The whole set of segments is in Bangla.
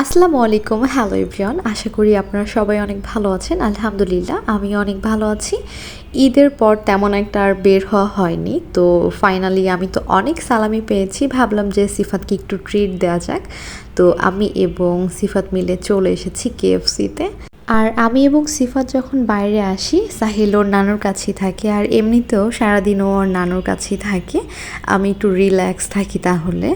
আসসালামু আলাইকুম। হ্যালো এভরিওয়ান, আশা করি আপনারা সবাই অনেক ভালো আছেন। আলহামদুলিল্লাহ আমিও অনেক ভালো আছি। ঈদের পর তেমন একটা আর বের হওয়া হয়নি, তো ফাইনালি আমি তো অনেক সালামি পেয়েছি, ভাবলাম যে সিফাতকে একটু ট্রিট দেওয়া যাক। তো আমি এবং সিফাত মিলে চলে এসেছি কেএফসিতে। আর আমি এবং সিফাত যখন বাইরে আসি, সাহিল ওর নানুর কাছেই থাকে, আর এমনিতেও সারাদিন ও ওর নানুর কাছেই থাকে। আমি একটু রিল্যাক্স থাকি তাহলে।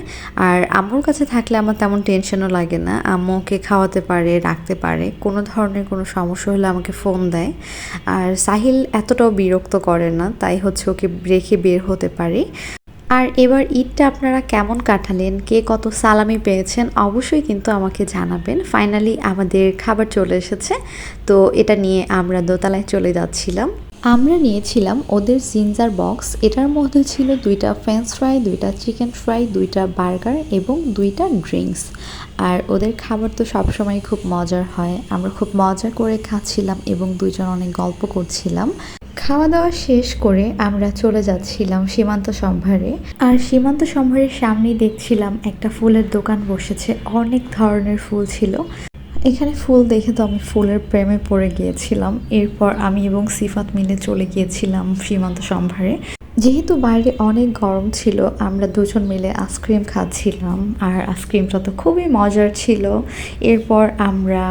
আর আম্মুর কাছে থাকলে আমার তেমন টেনশনও লাগে না, আম্মু ওকে খাওয়াতে পারে, রাখতে পারে, কোনো ধরনের কোনো সমস্যা হলে আমাকে ফোন দেয়। আর সাহিল এতটাও বিরক্ত করে না, তাই হচ্ছে ওকে রেখে বের হতে পারি। আর এবার ঈদটা আপনারা কেমন কাটালেন, কে কত সালামি পেয়েছেন অবশ্যই কিন্তু আমাকে জানাবেন। ফাইনালি আমাদের খাবার চলে এসেছে, তো এটা নিয়ে আমরা দোতলায় চলে যাচ্ছিলাম। আমরা নিয়েছিলাম ওদের জিঞ্জার বক্স, এটার মধ্যে ছিল 2টা ফ্রেঞ্চ ফ্রাই, 2টা চিকেন ফ্রাই, 2টা বার্গার এবং 2টা ড্রিঙ্কস। আর ওদের খাবার তো সবসময় খুব মজার হয়, আমরা খুব মজা করে খাচ্ছিলাম এবং দুজন অনেক গল্প করছিলাম। খাওয়া দাওয়া শেষ করে আমরা চলে যাচ্ছিলাম সীমান্ত সম্ভারে। আর সীমান্ত সম্ভারের সামনেই দেখছিলাম একটা ফুলের দোকান বসেছে, অনেক ধরনের ফুল ছিল। এখানে ফুল দেখে তো আমি ফুলের প্রেমে পড়ে গিয়েছিলাম। এরপর আমি এবং সিফাত মিলে চলে গিয়েছিলাম সীমান্ত সম্ভারে। যেহেতু বাইরে অনেক গরম ছিল, আমরা দুজন মিলে আইসক্রিম খাচ্ছিলাম, আর আইসক্রিমটা তো খুবই মজার ছিল। এরপর আমরা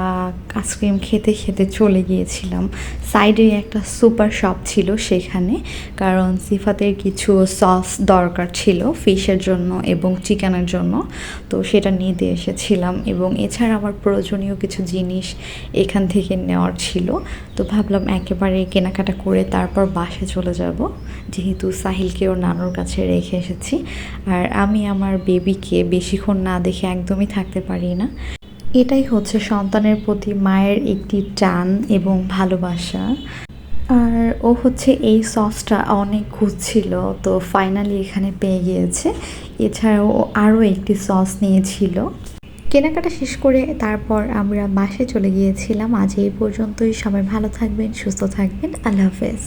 আইসক্রিম খেতে খেতে চলে গিয়েছিলাম সাইডে একটা সুপার শপ ছিল সেখানে, কারণ সিফাতের কিছু সস দরকার ছিল ফিশের জন্য এবং চিকেনের জন্য, তো সেটা নিতে এসেছিলাম। এবং এছাড়া আমার প্রয়োজনীয় কিছু জিনিস এখান থেকে নেওয়ার ছিল, তো ভাবলাম একেবারে কেনাকাটা করে তারপর বাসায় চলে যাব, যেহেতু সাহিলকে ওর নানুর কাছে রেখে এসেছি। আর আমি আমার বেবিকে বেশিক্ষণ না দেখে একদমই থাকতে পারি না। এটাই হচ্ছে সন্তানের প্রতি মায়ের একটি টান এবং ভালোবাসা। আর ও হচ্ছে এই সসটা অনেক খুঁজছিল, তো ফাইনালি এখানে পেয়ে গিয়েছে। এছাড়াও ও আরও একটি সস নিয়েছিল। কেনাকাটা শেষ করে তারপর আমরা বাসায় চলে গিয়েছিলাম। আজ এই পর্যন্তই, সবাই ভালো থাকবেন, সুস্থ থাকবেন, আল্লাহ হাফেজ।